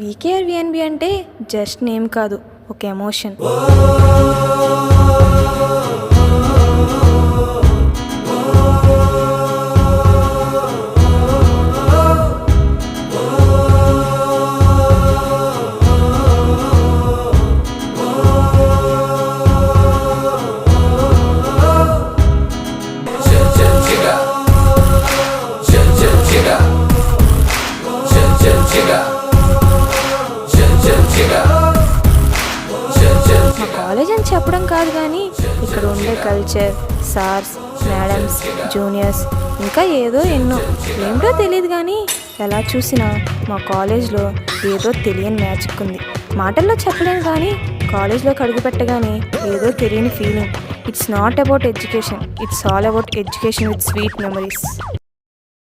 VKR VNB అంటే just name కాదు, ఒక ఎమోషన్. మా కాలేజ్ అని చెప్పడం కాదు, కానీ ఇక్కడ ఉండే కల్చర్, సార్స్, మేడమ్స్, జూనియర్స్, ఇంకా ఏదో ఎన్నో ఏంటో తెలియదు, కానీ ఎలా చూసినా మా కాలేజ్లో ఏదో తెలియని మ్యాజిక్ ఉంది. మాటల్లో చెప్పలేను, కానీ కాలేజ్లోకి అడుగు పెట్టగానే ఏదో తెలియని feeling. It's not about education, it's all about education with sweet memories.